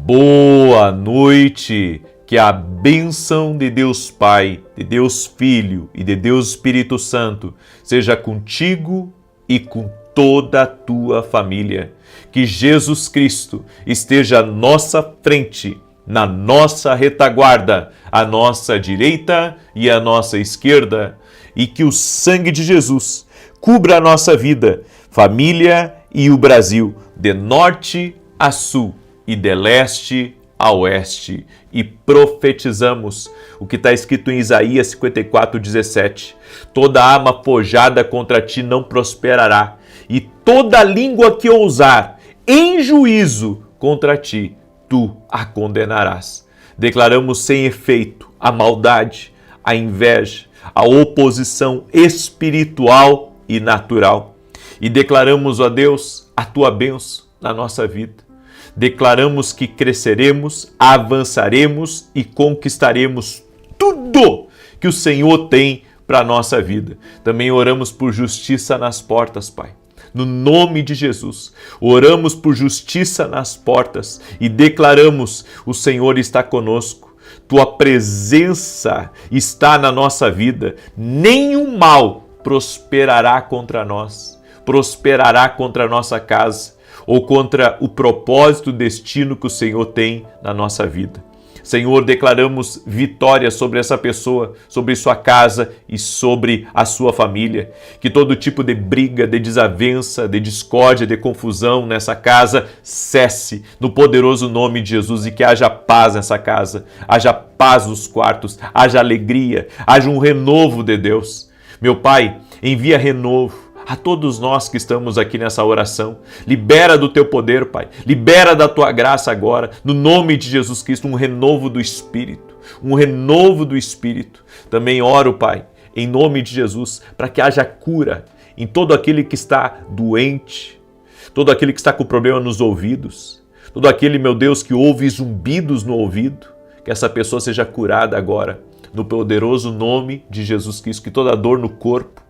Boa noite, que a bênção de Deus Pai, de Deus Filho e de Deus Espírito Santo seja contigo e com toda a tua família. Que Jesus Cristo esteja à nossa frente, na nossa retaguarda, à nossa direita e à nossa esquerda, e que o sangue de Jesus cubra a nossa vida, família e o Brasil, de norte a sul e de leste a oeste, e profetizamos o que está escrito em Isaías 54:17. Toda arma forjada contra ti não prosperará, e toda língua que ousar em juízo contra ti, tu a condenarás. Declaramos sem efeito a maldade, a inveja, a oposição espiritual e natural. E declaramos, ó Deus, a tua bênção na nossa vida. Declaramos que cresceremos, avançaremos e conquistaremos tudo que o Senhor tem para a nossa vida. Também oramos por justiça nas portas, Pai. No nome de Jesus, oramos por justiça nas portas e declaramos: o Senhor está conosco. Tua presença está na nossa vida. Nenhum mal prosperará contra nós, prosperará contra a nossa casa, ou contra o propósito, o destino que o Senhor tem na nossa vida. Senhor, declaramos vitória sobre essa pessoa, sobre sua casa e sobre a sua família. Que todo tipo de briga, de desavença, de discórdia, de confusão nessa casa cesse no poderoso nome de Jesus, e que haja paz nessa casa, haja paz nos quartos, haja alegria, haja um renovo de Deus. Meu Pai, envia renovo a todos nós que estamos aqui nessa oração. Libera do teu poder, Pai. Libera da tua graça agora, no nome de Jesus Cristo, um renovo do Espírito. Um renovo do Espírito. Também oro, Pai, em nome de Jesus, para que haja cura em todo aquele que está doente, todo aquele que está com problema nos ouvidos, todo aquele, meu Deus, que ouve zumbidos no ouvido, que essa pessoa seja curada agora, no poderoso nome de Jesus Cristo. Que toda dor no corpo,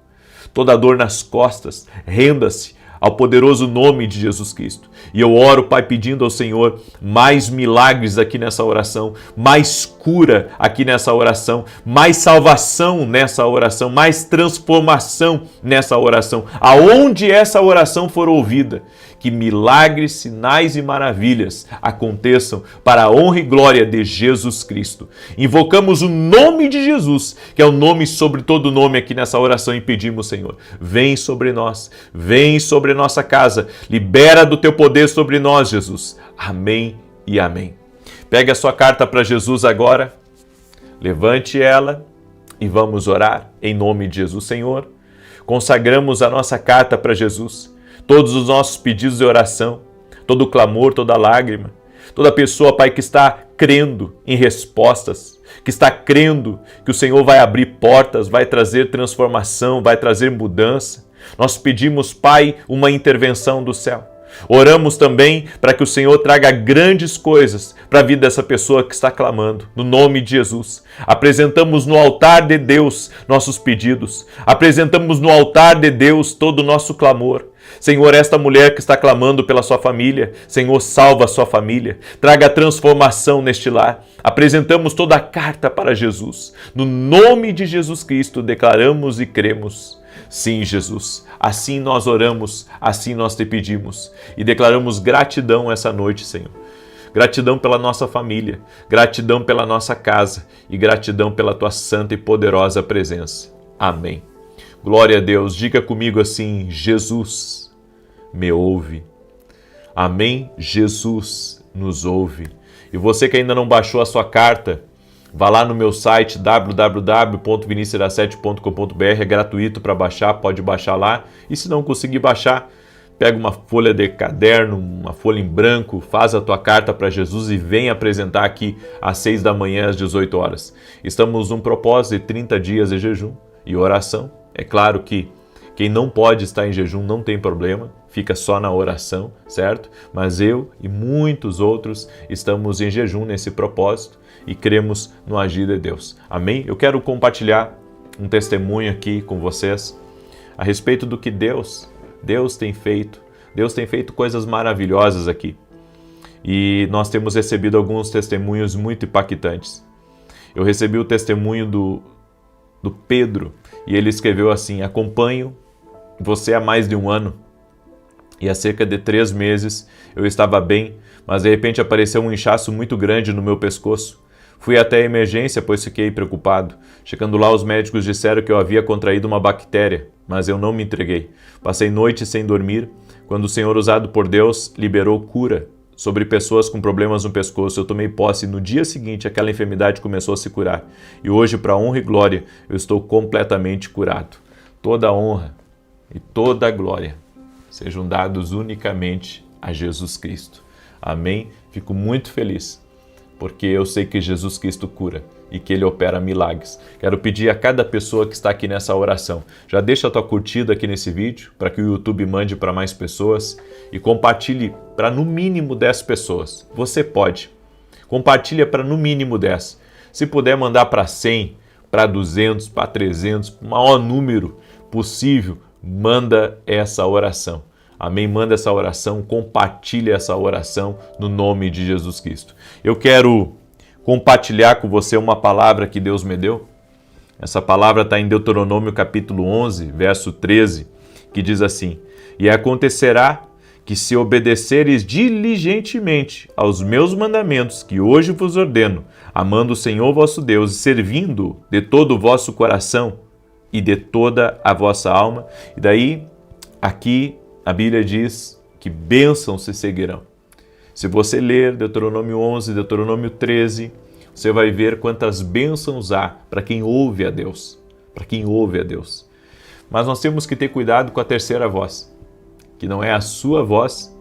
toda dor nas costas, renda-se ao poderoso nome de Jesus Cristo. E eu oro, Pai, pedindo ao Senhor mais milagres aqui nessa oração, mais cura aqui nessa oração, mais salvação nessa oração, mais transformação nessa oração. Aonde essa oração for ouvida, que milagres, sinais e maravilhas aconteçam para a honra e glória de Jesus Cristo. Invocamos o nome de Jesus, que é o nome sobre todo nome aqui nessa oração, e pedimos, Senhor, vem sobre nós, vem sobre nossa casa, libera do teu poder sobre nós, Jesus. Amém e amém. Pegue a sua carta para Jesus agora, levante ela e vamos orar em nome de Jesus. Senhor, consagramos a nossa carta para Jesus, todos os nossos pedidos de oração, todo o clamor, toda lágrima, toda pessoa, Pai, que está crendo em respostas, que está crendo que o Senhor vai abrir portas, vai trazer transformação, vai trazer mudança. Nós pedimos, Pai, uma intervenção do céu. Oramos também para que o Senhor traga grandes coisas para a vida dessa pessoa que está clamando, no nome de Jesus. Apresentamos no altar de Deus nossos pedidos, apresentamos no altar de Deus todo o nosso clamor. Senhor, esta mulher que está clamando pela sua família, Senhor, salva a sua família, traga transformação neste lar. Apresentamos toda a carta para Jesus. No nome de Jesus Cristo, declaramos e cremos. Sim, Jesus, assim nós oramos, assim nós te pedimos e declaramos gratidão essa noite, Senhor. Gratidão pela nossa família, gratidão pela nossa casa e gratidão pela tua santa e poderosa presença. Amém. Glória a Deus. Diga comigo assim: Jesus me ouve. Amém? Jesus nos ouve. E você que ainda não baixou a sua carta, vá lá no meu site www.vinicius17.com.br, é gratuito para baixar, pode baixar lá. E se não conseguir baixar, pega uma folha de caderno, uma folha em branco, faz a tua carta para Jesus e vem apresentar aqui às 6 da manhã, às 18 horas. Estamos num propósito de 30 dias de jejum e oração. É claro que quem não pode estar em jejum não tem problema, fica só na oração, certo? Mas eu e muitos outros estamos em jejum nesse propósito e cremos no agir de Deus. Amém? Eu quero compartilhar um testemunho aqui com vocês a respeito do que Deus tem feito. Deus tem feito coisas maravilhosas aqui. e nós temos recebido alguns testemunhos muito impactantes. Eu recebi o testemunho do Pedro, e ele escreveu assim: acompanho você há mais de um ano, e há cerca de 3 meses eu estava bem, mas de repente apareceu um inchaço muito grande no meu pescoço. Fui até a emergência, pois fiquei preocupado. Chegando lá, os médicos disseram que eu havia contraído uma bactéria, mas eu não me entreguei. Passei noites sem dormir, quando o Senhor, usado por Deus, liberou cura sobre pessoas com problemas no pescoço. Eu tomei posse e no dia seguinte aquela enfermidade começou a se curar. E hoje, para honra e glória, eu estou completamente curado. Toda a honra e toda a glória sejam dados unicamente a Jesus Cristo. Amém? Fico muito feliz, porque eu sei que Jesus Cristo cura e que Ele opera milagres. Quero pedir a cada pessoa que está aqui nessa oração, já deixa a tua curtida aqui nesse vídeo, para que o YouTube mande para mais pessoas e compartilhe para no mínimo 10 pessoas. Você pode. Compartilha para no mínimo 10. Se puder mandar para 100, para 200, para 300, o maior número possível, manda essa oração. Amém? Manda essa oração, compartilha essa oração no nome de Jesus Cristo. Eu quero compartilhar com você uma palavra que Deus me deu. Essa palavra está em Deuteronômio capítulo 11, verso 13, que diz assim: e acontecerá que se obedeceres diligentemente aos meus mandamentos que hoje vos ordeno, amando o Senhor vosso Deus e servindo de todo o vosso coração e de toda a vossa alma. E daí, aqui, a Bíblia diz que bênçãos se seguirão. Se você ler Deuteronômio 11, Deuteronômio 13, você vai ver quantas bênçãos há para quem ouve a Deus. Para quem ouve a Deus. Mas nós temos que ter cuidado com a terceira voz, que não é a sua voz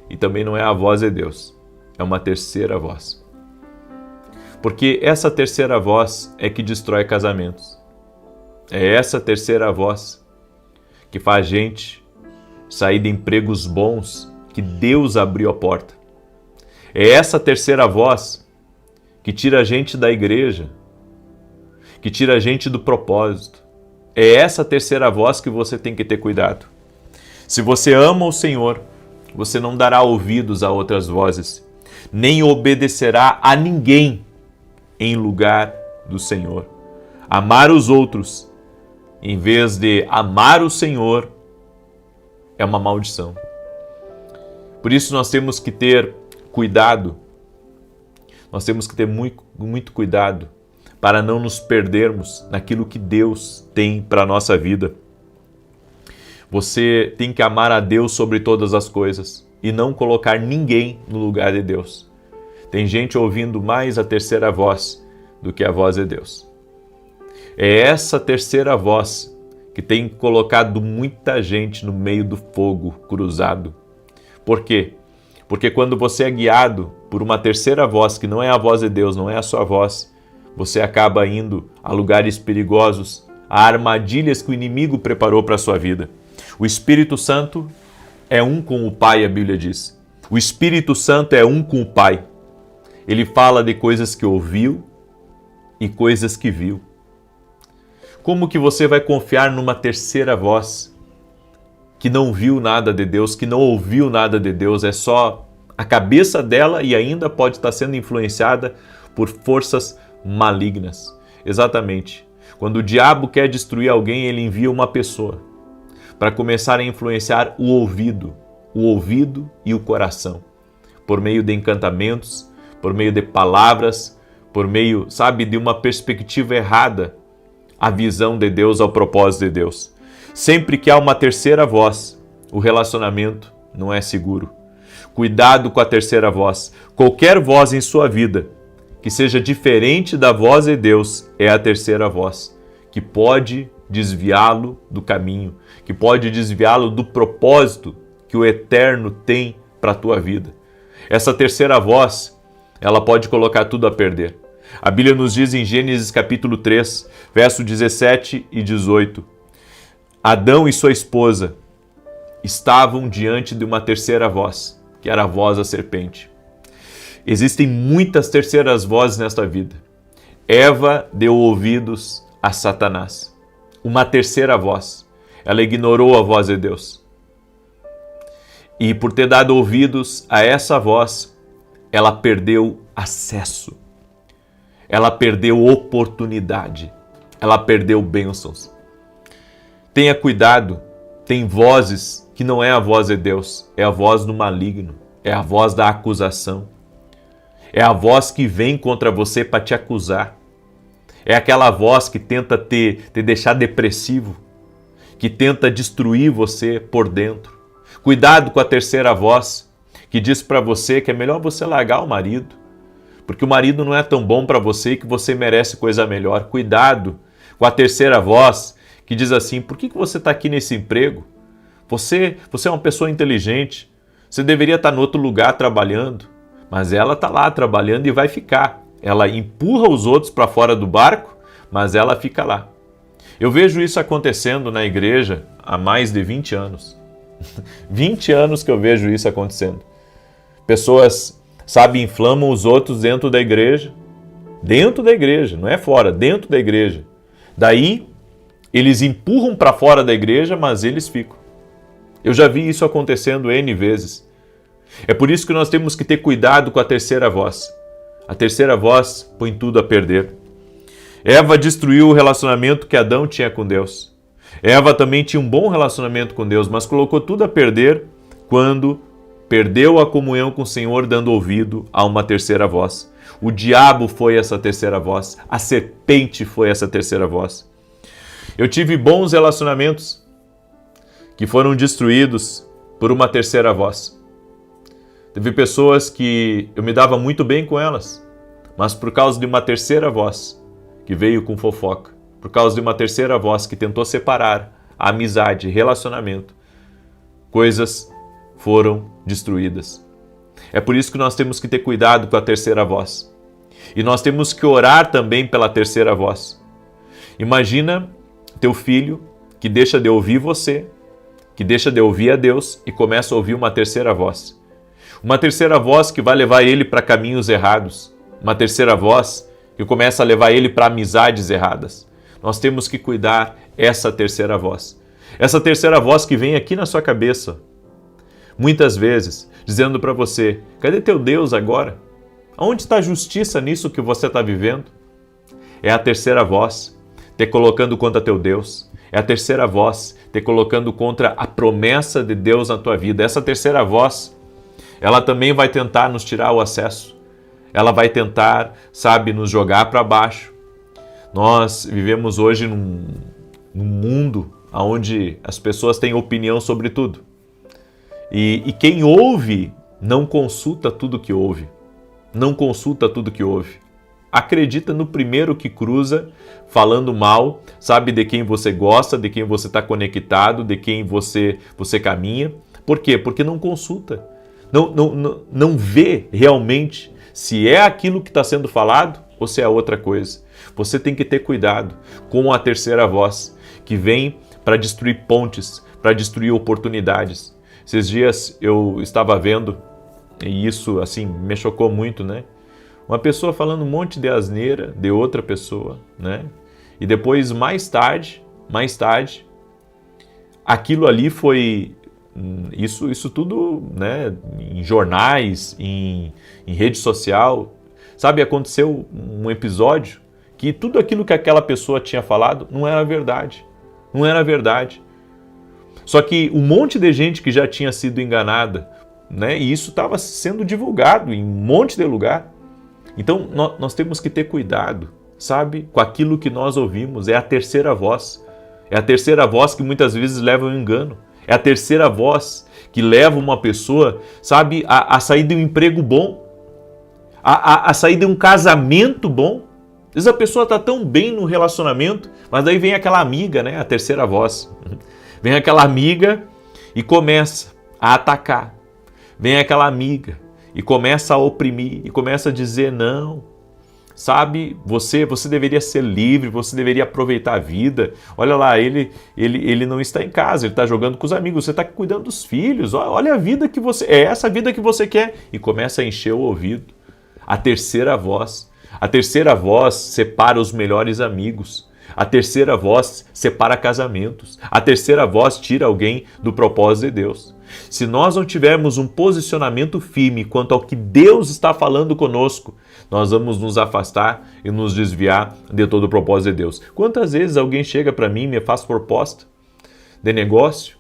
e também não é a voz de Deus. É uma terceira voz. Porque essa terceira voz é que destrói casamentos. É essa terceira voz que faz gente sair de empregos bons que Deus abriu a porta. É essa terceira voz que tira a gente da igreja, que tira a gente do propósito. É essa terceira voz que você tem que ter cuidado. Se você ama o Senhor, você não dará ouvidos a outras vozes, nem obedecerá a ninguém em lugar do Senhor. Amar os outros, em vez de amar o Senhor, é uma maldição. Por isso nós temos que ter cuidado, nós temos que ter muito cuidado para não nos perdermos naquilo que Deus tem para a nossa vida. Você tem que amar a Deus sobre todas as coisas e não colocar ninguém no lugar de Deus. Tem gente ouvindo mais a terceira voz do que a voz de Deus. É essa terceira voz que tem colocado muita gente no meio do fogo cruzado. Por quê? Porque quando você é guiado por uma terceira voz, que não é a voz de Deus, não é a sua voz, você acaba indo a lugares perigosos, a armadilhas que o inimigo preparou para a sua vida. O Espírito Santo é um com o Pai, a Bíblia diz. O Espírito Santo é um com o Pai. Ele fala de coisas que ouviu e coisas que viu. Como que você vai confiar numa terceira voz que não viu nada de Deus, que não ouviu nada de Deus? É só a cabeça dela e ainda pode estar sendo influenciada por forças malignas. Exatamente. Quando o diabo quer destruir alguém, ele envia uma pessoa para começar a influenciar o ouvido e o coração, por meio de encantamentos, por meio de palavras, por meio, de uma perspectiva errada à visão de Deus, ao propósito de Deus. Sempre que há uma terceira voz, o relacionamento não é seguro. Cuidado com a terceira voz. Qualquer voz em sua vida que seja diferente da voz de Deus é a terceira voz, que pode desviá-lo do caminho, que pode desviá-lo do propósito que o Eterno tem para a tua vida. Essa terceira voz, ela pode colocar tudo a perder. A Bíblia nos diz em Gênesis capítulo 3, verso 17 e 18, Adão e sua esposa estavam diante de uma terceira voz, que era a voz da serpente. Existem muitas terceiras vozes nesta vida. Eva deu ouvidos a Satanás. Uma terceira voz. Ela ignorou a voz de Deus. E por ter dado ouvidos a essa voz, ela perdeu acesso, ela perdeu oportunidade, ela perdeu bênçãos. Tenha cuidado, tem vozes que não é a voz de Deus, é a voz do maligno, é a voz da acusação, é a voz que vem contra você para te acusar, é aquela voz que tenta te deixar depressivo, que tenta destruir você por dentro. Cuidado com a terceira voz, que diz para você que é melhor você largar o marido, porque o marido não é tão bom para você e que você merece coisa melhor. Cuidado com a terceira voz, que diz assim: por que você está aqui nesse emprego? Você é uma pessoa inteligente, você deveria estar em outro lugar trabalhando, mas ela está lá trabalhando e vai ficar. Ela empurra os outros para fora do barco, mas ela fica lá. Eu vejo isso acontecendo na igreja há mais de 20 anos. 20 anos que eu vejo isso acontecendo. Pessoas, inflamam os outros dentro da igreja, não é fora, dentro da igreja. Daí, eles empurram para fora da igreja, mas eles ficam. Eu já vi isso acontecendo N vezes. É por isso que nós temos que ter cuidado com a terceira voz. A terceira voz põe tudo a perder. Eva destruiu o relacionamento que Adão tinha com Deus. Eva também tinha um bom relacionamento com Deus, mas colocou tudo a perder quando perdeu a comunhão com o Senhor, dando ouvido a uma terceira voz. O diabo foi essa terceira voz. A serpente foi essa terceira voz. Eu tive bons relacionamentos que foram destruídos por uma terceira voz. Teve pessoas que eu me dava muito bem com elas, mas por causa de uma terceira voz que veio com fofoca, por causa de uma terceira voz que tentou separar a amizade, relacionamento, coisas foram destruídas. É por isso que nós temos que ter cuidado com a terceira voz. E nós temos que orar também pela terceira voz. Imagina teu filho que deixa de ouvir você, que deixa de ouvir a Deus e começa a ouvir uma terceira voz. Uma terceira voz que vai levar ele para caminhos errados. Uma terceira voz que começa a levar ele para amizades erradas. Nós temos que cuidar essa terceira voz. Essa terceira voz que vem aqui na sua cabeça, muitas vezes, dizendo para você: cadê teu Deus agora? Onde está a justiça nisso que você está vivendo? É a terceira voz te colocando contra teu Deus. É a terceira voz te colocando contra a promessa de Deus na tua vida. Essa terceira voz, ela também vai tentar nos tirar o acesso. Ela vai tentar, nos jogar para baixo. Nós vivemos hoje num mundo onde as pessoas têm opinião sobre tudo. E quem ouve não consulta tudo que ouve. Não consulta tudo que ouve. Acredita no primeiro que cruza, falando mal, de quem você gosta, de quem você está conectado, de quem você caminha. Por quê? Porque não consulta. Não vê realmente se é aquilo que está sendo falado ou se é outra coisa. Você tem que ter cuidado com a terceira voz, que vem para destruir pontes, para destruir oportunidades. Esses dias eu estava vendo, e isso me chocou muito, né? Uma pessoa falando um monte de asneira de outra pessoa, né? E depois, mais tarde, aquilo ali foi... Isso tudo, né, em jornais, em rede social. Aconteceu um episódio que tudo aquilo que aquela pessoa tinha falado não era verdade. Não era verdade. Só que um monte de gente que já tinha sido enganada, né, e isso estava sendo divulgado em um monte de lugar. Então, nós temos que ter cuidado, com aquilo que nós ouvimos. É a terceira voz. É a terceira voz que muitas vezes leva ao engano. É a terceira voz que leva uma pessoa, a sair de um emprego bom, a sair de um casamento bom. Às vezes a pessoa está tão bem no relacionamento, mas daí vem aquela amiga, né, a terceira voz. Vem aquela amiga e começa a atacar. Vem aquela amiga e começa a oprimir, e começa a dizer não. Você deveria ser livre, você deveria aproveitar a vida. Olha lá, ele não está em casa, ele está jogando com os amigos, você está cuidando dos filhos. Olha a vida que você... É essa vida que você quer. E começa a encher o ouvido. A terceira voz separa os melhores amigos. A terceira voz separa casamentos. A terceira voz tira alguém do propósito de Deus. Se nós não tivermos um posicionamento firme quanto ao que Deus está falando conosco, nós vamos nos afastar e nos desviar de todo o propósito de Deus. Quantas vezes alguém chega para mim e me faz proposta de negócio,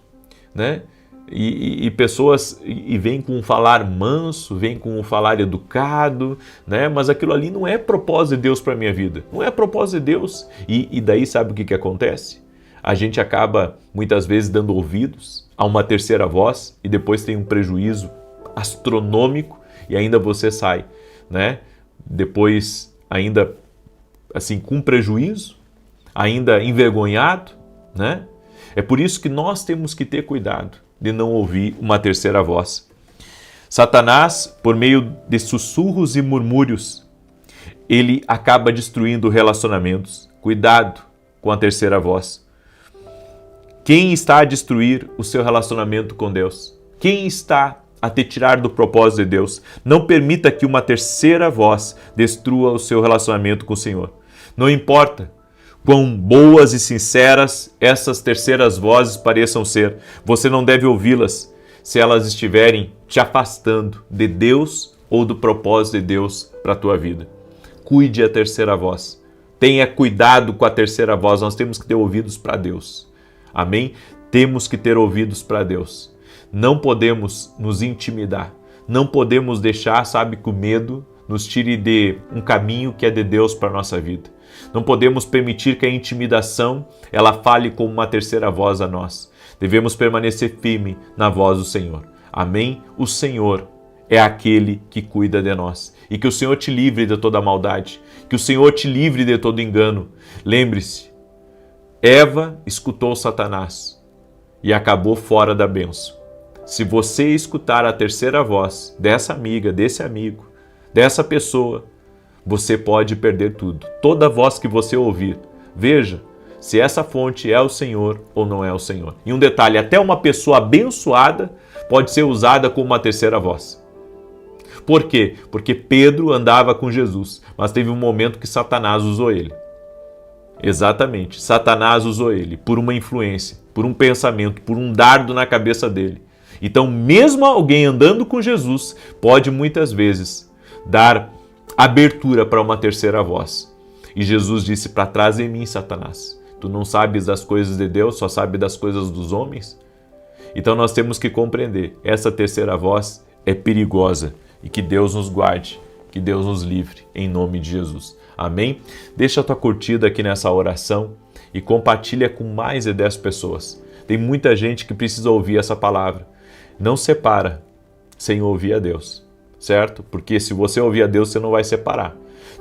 né? E pessoas vêm com um falar manso, vêm com um falar educado, né? Mas aquilo ali não é propósito de Deus para a minha vida, não é propósito de Deus. E daí sabe o que acontece? A gente acaba muitas vezes dando ouvidos a uma terceira voz e depois tem um prejuízo astronômico e ainda você sai, né? Depois ainda assim com prejuízo, ainda envergonhado, né? É por isso que nós temos que ter cuidado de não ouvir uma terceira voz. Satanás, por meio de sussurros e murmúrios, ele acaba destruindo relacionamentos. Cuidado com a terceira voz. Quem está a destruir o seu relacionamento com Deus? Quem está a te tirar do propósito de Deus? Não permita que uma terceira voz destrua o seu relacionamento com o Senhor. Não importa quão boas e sinceras essas terceiras vozes pareçam ser, você não deve ouvi-las se elas estiverem te afastando de Deus ou do propósito de Deus para a tua vida. Cuide a terceira voz. Tenha cuidado com a terceira voz. Nós temos que ter ouvidos para Deus. Amém? Temos que ter ouvidos para Deus. Não podemos nos intimidar. Não podemos deixar, sabe, que o medo nos tire de um caminho que é de Deus para a nossa vida. Não podemos permitir que a intimidação ela fale como uma terceira voz a nós. Devemos permanecer firme na voz do Senhor. Amém? O Senhor é aquele que cuida de nós. E que o Senhor te livre de toda maldade. Que o Senhor te livre de todo engano. Lembre-se, Eva escutou Satanás e acabou fora da bênção. Se você escutar a terceira voz dessa amiga, desse amigo, dessa pessoa, você pode perder tudo. Toda voz que você ouvir, veja se essa fonte é o Senhor ou não é o Senhor. E um detalhe, até uma pessoa abençoada pode ser usada como uma terceira voz. Por quê? Porque Pedro andava com Jesus, mas teve um momento que Satanás usou ele. Exatamente, Satanás usou ele por uma influência, por um pensamento, por um dardo na cabeça dele. Então, mesmo alguém andando com Jesus pode muitas vezes dar abertura para uma terceira voz. E Jesus disse: para trás de mim, Satanás. Tu não sabes das coisas de Deus, só sabes das coisas dos homens? Então nós temos que compreender, essa terceira voz é perigosa e que Deus nos guarde, que Deus nos livre, em nome de Jesus. Amém? Deixa a tua curtida aqui nessa oração e compartilha com mais de 10 pessoas. Tem muita gente que precisa ouvir essa palavra. Não separa sem ouvir a Deus, certo? Porque se você ouvir a Deus, você não vai separar.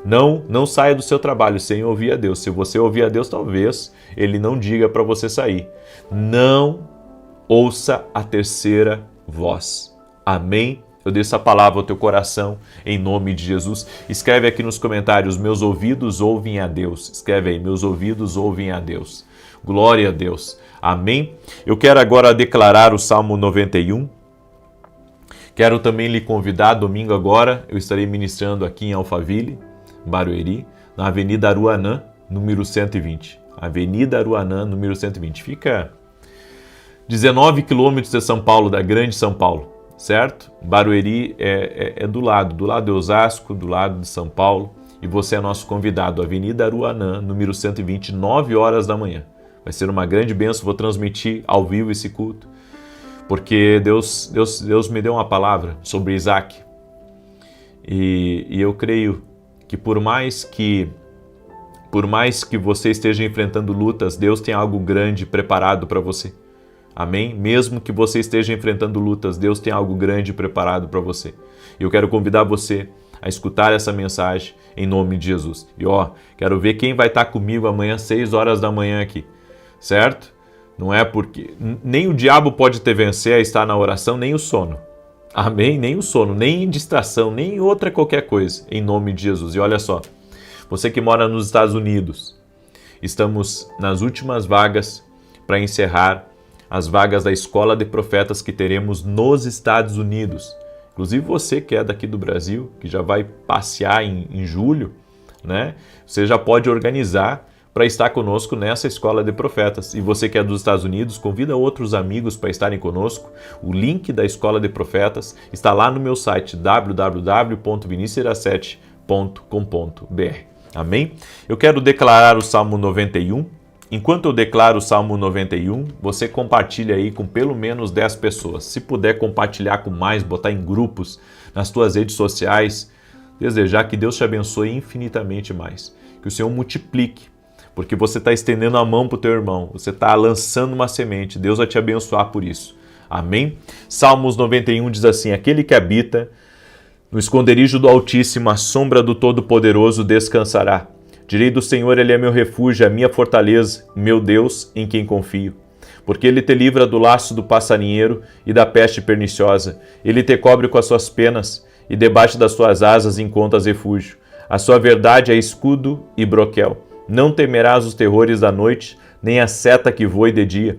Não saia do seu trabalho sem ouvir a Deus. Se você ouvir a Deus, talvez Ele não diga para você sair. Não ouça a terceira voz. Amém? Eu deixo essa palavra ao teu coração, em nome de Jesus. Escreve aqui nos comentários: meus ouvidos ouvem a Deus. Escreve aí: meus ouvidos ouvem a Deus. Glória a Deus. Amém? Eu quero agora declarar o Salmo 91. Quero também lhe convidar, domingo agora, eu estarei ministrando aqui em Alphaville, Barueri, na Avenida Aruanã, número 120. Avenida Aruanã, número 120. Fica 19 quilômetros de São Paulo, da grande São Paulo, certo? Barueri é do lado de Osasco, do lado de São Paulo. E você é nosso convidado, Avenida Aruanã, número 120, 9 horas da manhã. Vai ser uma grande bênção, vou transmitir ao vivo esse culto. Porque Deus me deu uma palavra sobre Isaac. E eu creio que por mais que você esteja enfrentando lutas, Deus tem algo grande preparado para você. Amém? Mesmo que você esteja enfrentando lutas, Deus tem algo grande preparado para você. E eu quero convidar você a escutar essa mensagem em nome de Jesus. E quero ver quem vai estar comigo amanhã, 6 horas da manhã aqui. Certo? Não é porque nem o diabo pode te vencer a estar na oração, nem o sono. Amém? Nem o sono, nem distração, nem outra qualquer coisa, em nome de Jesus. E olha só, você que mora nos Estados Unidos, estamos nas últimas vagas para encerrar as vagas da Escola de Profetas que teremos nos Estados Unidos. Inclusive você que é daqui do Brasil, que já vai passear em julho, né? Você já pode organizar para estar conosco nessa escola de profetas. E você que é dos Estados Unidos, convida outros amigos para estarem conosco. O link da escola de profetas está lá no meu site www.vinicius17.com.br. Amém? Eu quero declarar o Salmo 91. Enquanto eu declaro o Salmo 91, você compartilha aí com pelo menos 10 pessoas. Se puder compartilhar com mais, botar em grupos, nas tuas redes sociais, desejar que Deus te abençoe infinitamente mais. Que o Senhor multiplique, porque você está estendendo a mão para o teu irmão, você está lançando uma semente, Deus vai te abençoar por isso. Amém? Salmos 91 diz assim: aquele que habita no esconderijo do Altíssimo, à sombra do Todo-Poderoso descansará. Direi do Senhor, Ele é meu refúgio, a minha fortaleza, meu Deus, em quem confio. Porque Ele te livra do laço do passarinheiro e da peste perniciosa. Ele te cobre com as suas penas, e debaixo das suas asas encontras refúgio. A sua verdade é escudo e broquel. Não temerás os terrores da noite, nem a seta que voe de dia,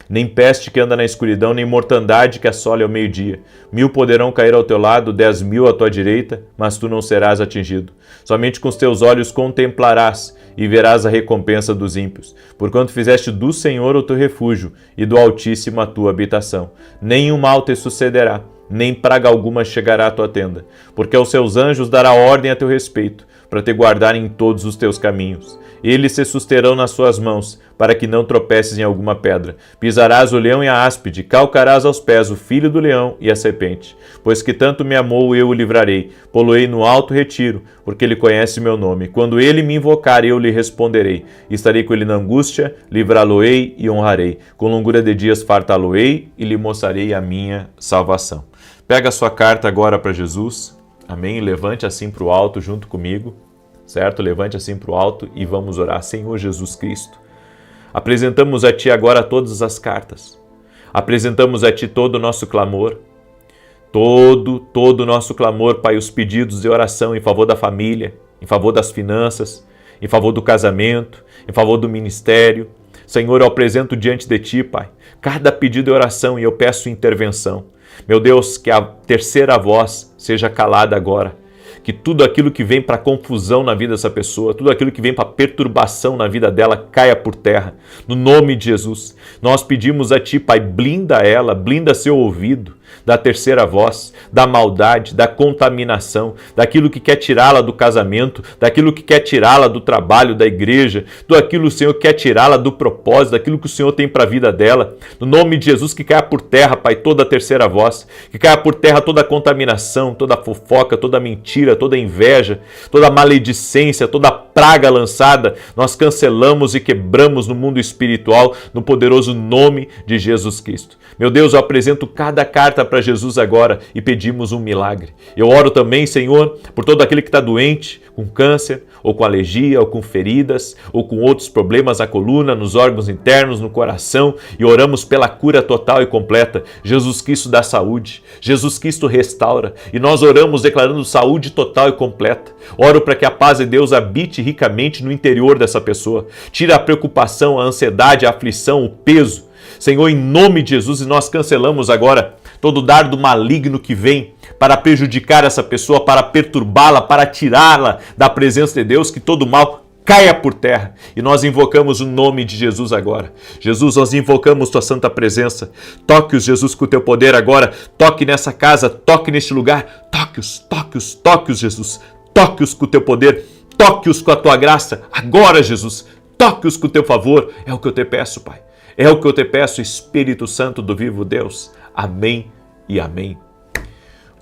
nem peste que anda na escuridão, nem mortandade que assole ao meio-dia. 1000 poderão cair ao teu lado, 10.000 à tua direita, mas tu não serás atingido. Somente com os teus olhos contemplarás e verás a recompensa dos ímpios, porquanto fizeste do Senhor o teu refúgio e do Altíssimo a tua habitação. Nenhum mal te sucederá, nem praga alguma chegará à tua tenda, porque aos seus anjos dará ordem a teu respeito, para te guardarem em todos os teus caminhos. Eles se susterão nas suas mãos, para que não tropeces em alguma pedra. Pisarás o leão e a áspide, calcarás aos pés o filho do leão e a serpente. Pois que tanto me amou, eu o livrarei. Poloei no alto retiro, porque ele conhece meu nome. Quando ele me invocar, eu lhe responderei. Estarei com ele na angústia, livrá-lo-ei e honrarei. Com longura de dias fartá-lo-ei e lhe mostrarei a minha salvação. Pega a sua carta agora para Jesus. Amém? Levante assim para o alto junto comigo, certo? Levante assim para o alto e vamos orar. Senhor Jesus Cristo, apresentamos a Ti agora todas as cartas. Apresentamos a Ti todo o nosso clamor. Todo o nosso clamor, Pai, os pedidos de oração em favor da família, em favor das finanças, em favor do casamento, em favor do ministério. Senhor, eu apresento diante de Ti, Pai, cada pedido de oração e eu peço intervenção. Meu Deus, que a terceira voz seja calada agora. Que tudo aquilo que vem para confusão na vida dessa pessoa, tudo aquilo que vem para perturbação na vida dela, caia por terra. No nome de Jesus, nós pedimos a Ti, Pai, blinda ela, blinda seu ouvido da terceira voz, da maldade, da contaminação, daquilo que quer tirá-la do casamento, daquilo que quer tirá-la do trabalho, da igreja, daquilo que o Senhor quer tirá-la do propósito, daquilo que o Senhor tem para a vida dela. No nome de Jesus, que caia por terra, Pai, toda a terceira voz, que caia por terra toda a contaminação, toda a fofoca, toda a mentira, toda a inveja, toda a maledicência, toda a praga lançada, nós cancelamos e quebramos no mundo espiritual, no poderoso nome de Jesus Cristo. Meu Deus, eu apresento cada carta para Jesus agora e pedimos um milagre. Eu oro também, Senhor, por todo aquele que está doente, com câncer, ou com alergia, ou com feridas, ou com outros problemas na coluna, nos órgãos internos, no coração, e oramos pela cura total e completa. Jesus Cristo dá saúde, Jesus Cristo restaura, e nós oramos declarando saúde total e completa. Oro para que a paz de Deus habite ricamente no interior dessa pessoa. Tira a preocupação, a ansiedade, a aflição, o peso. Senhor, em nome de Jesus, e nós cancelamos agora todo dardo maligno que vem para prejudicar essa pessoa, para perturbá-la, para tirá-la da presença de Deus, que todo mal caia por terra. E nós invocamos o nome de Jesus agora. Jesus, nós invocamos Tua santa presença. Toque-os, Jesus, com o Teu poder agora. Toque nessa casa, toque neste lugar. Toque-os, Jesus. Toque-os com o Teu poder. Toque-os com a Tua graça. Agora, Jesus, toque-os com o Teu favor. É o que eu te peço, Pai. É o que eu te peço, Espírito Santo do vivo Deus. Amém e amém.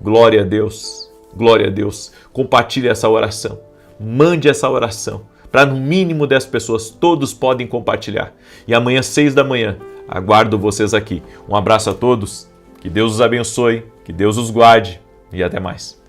Glória a Deus, glória a Deus. Compartilhe essa oração, mande essa oração para no mínimo 10 pessoas, todos podem compartilhar. E amanhã, 6 da manhã, aguardo vocês aqui. Um abraço a todos, que Deus os abençoe, que Deus os guarde e até mais.